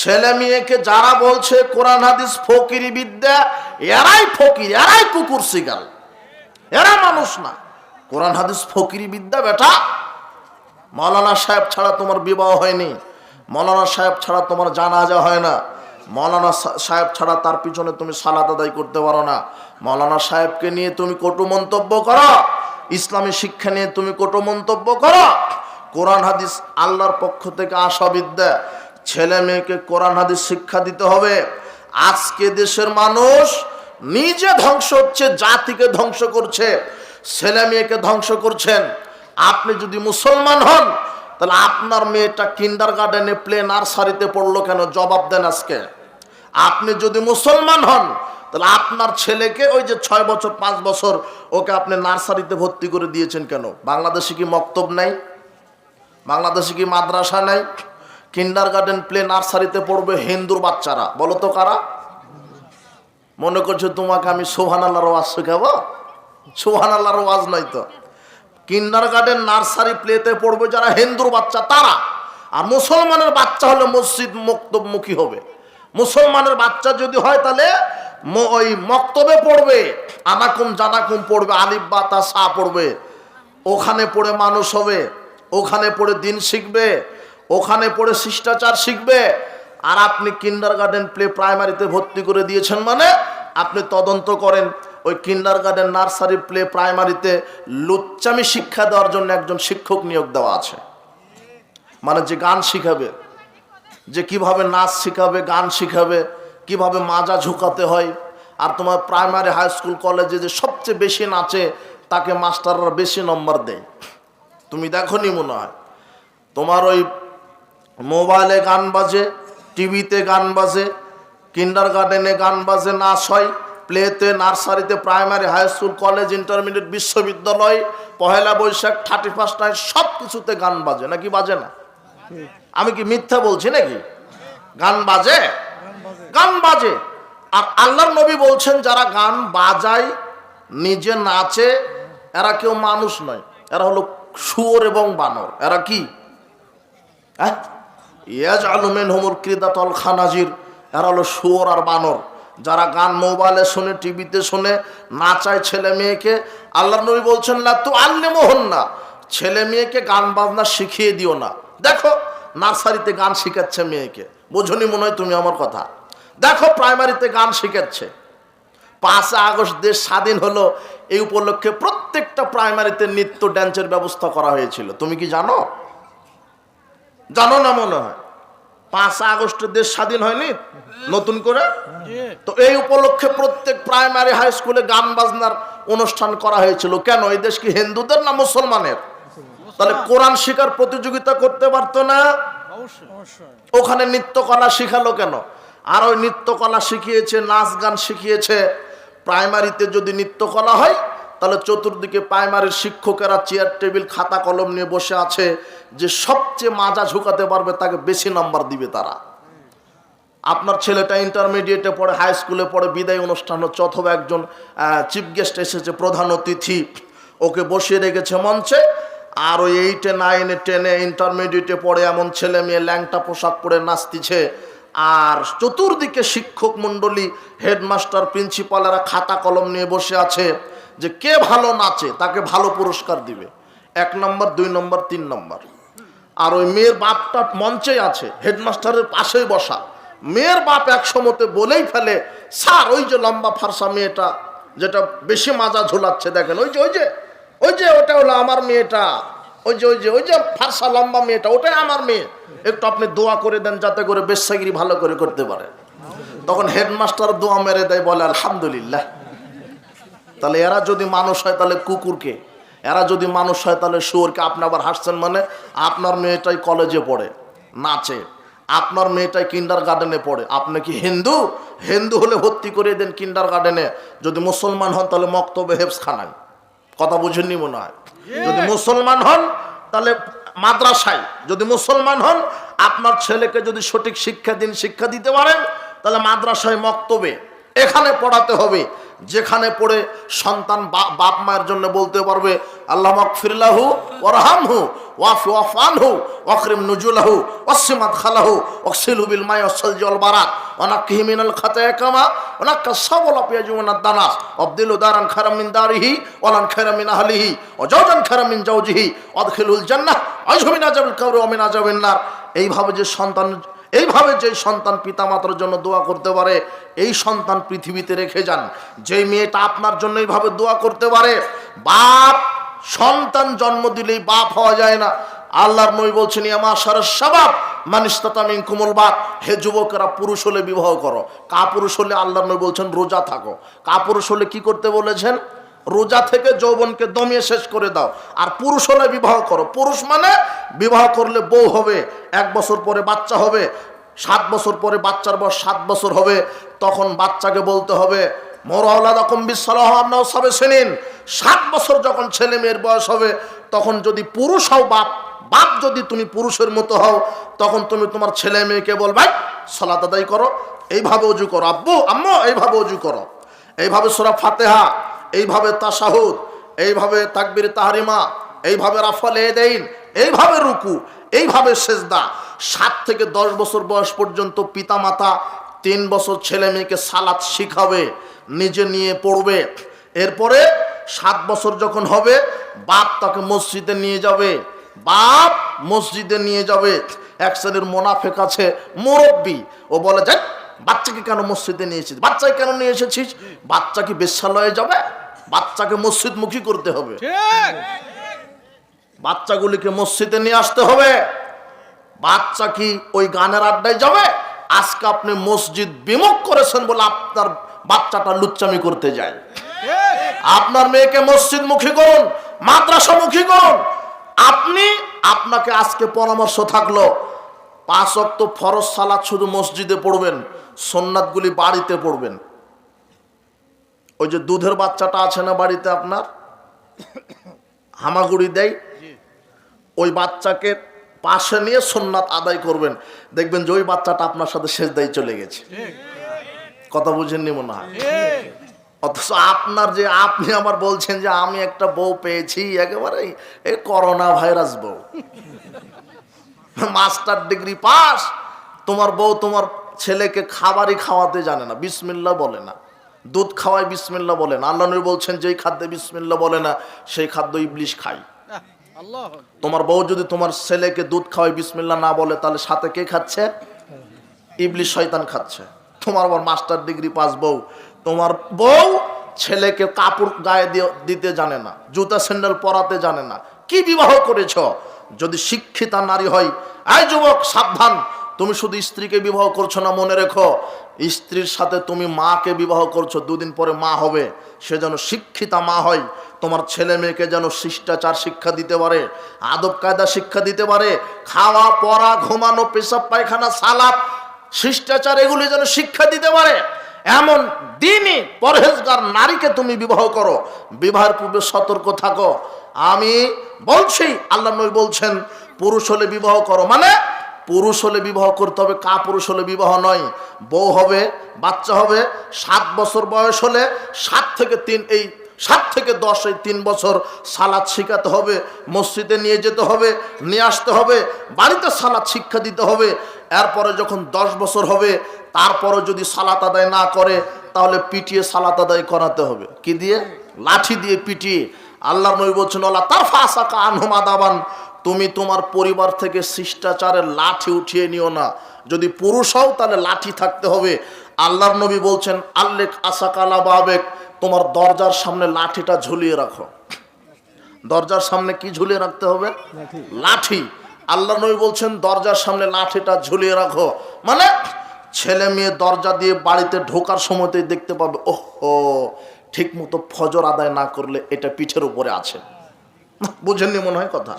ছেলে মেয়েকে যারা বলছে কোরআন হাদিস ফকিরি বিদ্যা, এরাই ফকির, এরাই কুকুর শিগাল, এরা মানুষ না। কোরআন হাদিস ফকিরি বিদ্যা বেটা। মৌলানা সাহেব ছাড়া তোমার বিবাহ হয়নি, মৌলানা সাহেব ছাড়া তোমার জানাজা হয় না, মৌলানা সাহেব ছাড়া তার পিছনে তুমি সালাত আদায় করতে পারো না। মৌলানা সাহেবকে নিয়ে তুমি কটু মন্তব্য করো, ইসলামী শিক্ষা নিয়ে তুমি কটু মন্তব্য করো। কোরআন হাদিস আল্লাহর পক্ষ থেকে আসা বিদ্যা, ছেলে মেয়েকে কোরআন হাদিস শিক্ষা দিতে হবে। আজকে দেশের মানুষ নিজে ধ্বংস হচ্ছে, জাতিকে ধ্বংস করছে, ছেলে মেয়েকে ধ্বংস করছেন। আপনি যদি মুসলমান হন তাহলে আপনার মেয়েটা কিন্ডারগার্টেনে প্লে নার্সারিতে পড়লো কেন? জবাব দেন আজকে। আপনি যদি মুসলমান হন তাহলে আপনার ছেলেকে ওই যে 6 বছর 5 বছর ওকে আপনি নার্সারিতে ভর্তি করে দিয়েছেন কেন? বাংলাদেশে কি মক্তব নাই? বাংলাদেশে কি মাদ্রাসা নাই? কিন্ডারগার্টেন প্লে নার্সারিতে পড়বে হিন্দুর বাচ্চারা। বলো তো কারা? মনে করছো তোমাকে আমি সুবহানাল্লাহর ওয়াজ শেখাবো? সুবহানাল্লাহর ওয়াজ নয় তো। কিন্ডারগার্টেন নার্সারি প্লেতে পড়বে যারা হিন্দুর বাচ্চা তারা। আর মুসলমানের বাচ্চা হলে মসজিদ মক্তবমুখী হবে। মুসলমানের বাচ্চা যদি হয় তাহলে ওই মক্তবে পড়বে, আনাকুম জানাকুম পড়বে, আলিফ বা তা সা পড়বে, ওখানে পড়ে মানুষ হবে, ওখানে পড়ে দিন শিখবে, ওখানে পড়ে শিষ্টাচার শিখবে। আর আপনি কিন্ডারগার্টেন প্লে প্রাইমারিতে ভর্তি করে দিয়েছেন মানে আপনি তদন্ত করেন ওই কিন্ডারগার্টেন নার্সারি প্লে প্রাইমারিতে লুচ্চামি শিক্ষা দেওয়ার জন্য একজন শিক্ষক নিয়োগ দেওয়া আছে। মানে যে গান শিখাবে, যে কিভাবে নাচ শিখাবে, গান শিখাবে, কিভাবে মাজা ঝুঁকাতে হয়। আর তোমার প্রাইমারি হাই স্কুল কলেজে যে সবচেয়ে বেশি নাচে তাকে মাস্টাররা বেশি নম্বর দেয়। তুমি দেখো নি মনে হয়? তোমার ওই মোবাইলে গান বাজে, টিভিতে গান বাজে, কিন্ডারগার্টেনে গান বাজে, নাচ হয়, প্লেতে, নার্সারিতে, primary high school college intermediate বিশ্ববিদ্যালয়, পহেলা বৈশাখ, 31st নাইট সব কিছুতে গান বাজে নাকি বাজে না? আমি কি মিথ্যা বলছি নাকি? গান বাজে, গান বাজে। আর আল্লাহর নবী বলছেন যারা গান বাজায় নিজে নাচে এরা কেউ মানুষ নয়, এরা হলো শুয়োর এবং বানর। এরা কি? ইয়াজআলু মিনহুমুল কিরদাতাল খানাজির। এরা হলো শুয়োর আর বানর। যারা গান মোবাইলে শুনে, টিভিতে শুনে, নাচায় ছেলে মেয়েকে, আল্লাহর নবী বলছেন লা তুআল্লিমুহুন্না, ছেলে মেয়েকে গান বাজনা শিখিয়ে দিও না। দেখো নার্সারিতে গান শিখাচ্ছে মেয়েকে, বোঝনি মনে হয় তুমি আমার কথা। দেখো প্রাইমারিতে গান শিখাচ্ছে। 5 আগস্ট দেশ স্বাধীন হলো, এই উপলক্ষে প্রত্যেকটা প্রাইমারিতে নৃত্য ড্যান্সের ব্যবস্থা করা হয়েছিল। তুমি কি জানো? জানো না মনে হয়? 5 আগস্টে দেশ স্বাধীন হয়নি নতুন করে? তো এই উপলক্ষে প্রত্যেক প্রাইমারি হাই স্কুলে গান বাজনার অনুষ্ঠান করা হয়েছিল। কেন? এই দেশ কি হিন্দুদের না মুসলমানের? তাহলে কোরআন শিখার প্রতিযোগিতা করতে পারতো না? ওখানে নৃত্যকলা শিখালো কেন? আর ওই নৃত্যকলা শিখিয়েছে, নাচ গান শিখিয়েছে। প্রাইমারিতে যদি নৃত্যকলা হয় তাহলে চতুর্দিকে প্রাইমারির শিক্ষকেরা চেয়ার টেবিল খাতা কলম নিয়ে বসে আছে, যে সবচেয়ে মাজা ঝুঁকাতে পারবে তাকে বেশি নাম্বার দিবে তারা। আপনার ছেলেটা ইন্টারমিডিয়েটে পড়ে, হাই স্কুলে পড়ে, বিদায় অনুষ্ঠান হচ্ছে, অথবা একজন চিফ গেস্ট এসেছে, প্রধান অতিথি, ওকে বসিয়ে রেখেছে মঞ্চে। আর ওই 8, 9, 10 ইন্টারমিডিয়েটে পড়ে এমন ছেলে মেয়ে ল্যাংটা পোশাক পরে নাচতিছে। আর চতুর্দিকে শিক্ষক মণ্ডলী, হেডমাস্টার, প্রিন্সিপালেরা খাতা কলম নিয়ে বসে আছে, যে কে ভালো নাচে তাকে ভালো পুরস্কার দিবে, 1 নম্বর, 2 নম্বর, 3 নম্বর। আর ওই মেয়ের বাপটা মঞ্চে আছে, হেডমাস্টারের পাশেই বসা। মেয়ের বাপ এক সময়তে বলেই ফেলে, স্যার ওই যে লম্বা ফারসা মেয়েটা যেটা বেশি মাজা ঝোলাচ্ছে, দেখেন ওই যে ওই যে ওই যে ওটা হলো আমার মেয়েটা, ওই যে ওই যে ওই যে ফারসা লম্বা মেয়েটা, ওটাই আমার মেয়ে, একটু আপনি দোয়া করে দেন যাতে করে বেশ্যাগিরি ভালো করে করতে পারে। তখন হেডমাস্টার দোয়া মেরে দেয়, বলে আলহামদুলিল্লাহ। তাহলে এরা যদি মানুষ হয় তাহলে কুকুরকে, এরা যদি মানুষ হয় তাহলে শুয়োরকে। আপনি আবার হাসছেন মানে? আপনার মেয়েটাই কলেজে পড়ে, নাচে, আপনার মেয়েটাই কিন্ডারগার্টেনে পড়ে। আপনি কি হিন্দু? হিন্দু হলে ভর্তি করে দেন কিন্ডারগার্টেনে। যদি মুসলমান হন তাহলে মক্তবে হেফজখানায়। কথা বুঝেননি মনে হয়? যদি মুসলমান হন তাহলে মাদ্রাসায়, যদি মুসলমান হন আপনার ছেলেকে যদি সঠিক শিক্ষা দিন, শিক্ষা দিতে পারেন তাহলে মাদ্রাসায়, মক্তবে। এখানে পড়াতে হবে, যেখানে পড়ে সন্তান বাপ মায়ের জন্য বলতে পারবে আল্লাহ মাগফিরলাহু ওয়ারহামহু ওয়াফি ওয়াফআনহু ওয়াকরিম নুজুলাহু ওয়াসসিমাত খালাহু ওয়াকসিলহু বিল মাই ওয়াসসালজি ওয়াল বারাদ ওয়ানাক্কিহি মিনাল খাতায়া কামা ওয়ানাক্কাসাবুল পিয়াজুনাদ দানাস আবদিলু দারান খায়রাম মিন দারিহি ওয়ালান খায়রাম মিন আহলিহি ওয়া জাওজান খায়রাম মিন জাওজিহি ওয়াদখিলুল জান্নাহ আযহু মিন আযাবিল কবর ওয়া মিন আযাবিন নার। এইভাবে যে সন্তান পিতামাতার জন্য দোয়া করতে পারে, এই সন্তান পৃথিবীতে রেখে যান। যে মেয়েটা আপনার জন্য এইভাবে দোয়া করতে পারে, বাপ সন্তান জন্ম দিলেই বাপ হওয়া যায় না। আল্লাহর নবী বলছেন ইয়া মাশারাশ শাবাব মান ইসতাতা মিনকুমুল বাত, হে যুবকেরা পুরুষ হলে বিবাহ করো। কাপুরুষ হলে আল্লাহর নবী বলছেন রোজা থাকো। কাপুরুষ হলে কি করতে বলেছেন? রোজা থেকে যৌবনকে দমিয়ে শেষ করে দাও। আর পুরুষ হলে বিবাহ করো। পুরুষ মানে বিবাহ করলে বউ হবে, 1 বছর পরে বাচ্চা হবে, 7 বছর পরে বাচ্চার বয়স 7 বছর হবে, তখন বাচ্চাকে বলতে হবে মোর আওলাদাকুম বিসসালাহ আমনাও সাবেসিনিন। 7 বছর যখন ছেলে মেয়ের বয়স হবে, তখন যদি পুরুষ হও বাপ যদি তুমি পুরুষের মতো হও, তখন তুমি তোমার ছেলে মেয়েকে বলবে সালাত আদায় করো, এইভাবে ওযু করো, আব্বু আম্মু এইভাবে ওযু করো, এইভাবে সূরা ফাতিহা, এইভাবে তাশাহুদ, এইভাবে তাকবীর তাহরিমা, এইভাবে রাফাল ইয়াদাইন, এইভাবে রুকু, এইভাবে সেজদা। 7 থেকে 10 বছর বয়স পর্যন্ত পিতামাতা 3 বছর ছেলে মেয়েকে সালাত শিখাবে, নিজে নিয়ে পড়বে। এরপরে 7 বছর যখন হবে, বাপ তাকে মসজিদে নিয়ে যাবে। বাপ মসজিদে নিয়ে যাবে। এক শ্রেণীর মোনাফেক আছে, মুরব্বী, ও বলে যাই বাচ্চাকে কেন মসজিদে নিয়ে এসেছিস, বাচ্চাকে কেন নিয়ে এসেছিস? বাচ্চা কি বেশ্যালয়ে যাবে? বাচ্চাকে মসজিদমুখী করতে হবে, বাচ্চাগুলিকে মসজিদে নিয়ে আসতে হবে। বাচ্চা কি ওই গানের আড্ডায় যাবে? আজকে আপনি মসজিদ বিমুখ করেছেন বলে আপনার বাচ্চাটা লুচ্চামি করতে যায়। আপনার মেয়েকে মসজিদমুখী করুন, মাদ্রাসামুখী করুন। আপনাকে আজকে পরামর্শ থাকলো 5 ওয়াক্ত ফরজ সালাত শুধু মসজিদে পড়বেন, সুন্নাতগুলি বাড়িতে পড়বেন। ওই যে দুধের বাচ্চাটা আছে না বাড়িতে আপনার, হামাগুড়ি দেয়, ওই বাচ্চাকে পাশে নিয়ে সুন্নাত আদায় করবেন। দেখবেন যে ওই বাচ্চাটা আপনার সাথে সেজদায় চলে গেছে। কথা বুঝেননি মনে হয়? অথচ আপনি আমার বলছেন যে আমি একটা বউ পেয়েছি, একেবারে এই করোনা ভাইরাস বউ, মাস্টার ডিগ্রি পাস। তোমার বউ তোমার ছেলেকে খাবারই খাওয়াতে জানে না, বিসমিল্লাহ বলে না। দুধ খাওয়ায় বিসমিল্লাহ বলে না। আল্লাহ নবী বলছেন যেই খাদ্যে বিসমিল্লাহ বলে না, সেই খাদ্য ইবলিশ খায়। তোমার বউ যদি তোমার ছেলেকে দুধ খাওয়ায় বিসমিল্লাহ না বলে, তাহলে সাথে কে খাচ্ছে? ইবলিশ, শয়তান খাচ্ছে। তোমার আবার মাস্টার ডিগ্রি পাস বউ, তোমার বউ ছেলেকে কাপড় গায়ে দিতে জানে না, জুতা স্যান্ডেল পরাতে জানে না। কি বিবাহ করেছ? যদি শিক্ষিতা নারী হয়, এই যুবক সাবধান, তুমি শুধু স্ত্রীকে বিবাহ করছো না, মনে রেখো স্ত্রীর সাথে তুমি মাকে বিবাহ করছো, 2 দিন পরে মা হবে। সে যেন শিক্ষিতা মা হয়, তোমার ছেলে মেয়েকে যেন শিষ্টাচার শিক্ষা দিতে পারে, আদব কায়দা শিক্ষা দিতে পারে, খাওয়া পড়া ঘুমানো পেশাব পায়খানা সালাত শিষ্টাচার এগুলি যেন শিক্ষা দিতে পারে। এমন দিনই পরহেজগার নারীকে তুমি বিবাহ করো। বিবাহের পূর্বে সতর্ক থাকো। আমি বলছি, আল্লাহ নবী বলছেন পুরুষ হলে বিবাহ করো, মানে পুরুষ হলে বিবাহ করতে হবে, কাপুরুষ হলে বিবাহ নয়। বউ হবে, বাচ্চা হবে, 7 বছর বয়স হলে 7 থেকে 10 এই 3 বছর সালাত শিখাতে হবে, মসজিদে নিয়ে যেতে হবে, নিয়ে আসতে হবে, বাড়িতে সালাত শিক্ষা দিতে হবে। এরপরে যখন 10 বছর হবে, তারপরে যদি সালাত আদায় না করে, তাহলে পিটিয়ে সালাত আদায় করাতে হবে। কি দিয়ে? লাঠি দিয়ে পিটিয়ে। আল্লাহর নবী বলছেন আল্লাহ তারফা আসাকা আনহুম আদাবান, তুমি তোমার পরিবার থেকে শিষ্টাচারের লাঠি উঠিয়ে নিও না। যদি পুরুষ হও তাহলে লাঠি থাকতে হবে। আল্লাহর নবী বলছেন আল্লেক আসাকালা বাবেক, তোমার দরজার সামনে লাঠিটা ঝুলিয়ে রাখো। দরজার সামনে কি ঝুলিয়ে রাখতে হবে? লাঠি। আল্লাহর নবী বলছেন দরজার সামনে লাঠিটা ঝুলিয়ে রাখো, মানে ছেলে মেয়ে দরজা দিয়ে বাড়িতে ঢোকার সময়তেই দেখতে পাবে, ওহো ঠিক মতো ফজর আদায় না করলে এটা পিঠের উপরে আছে। বুঝেননি মনে হয় কথা?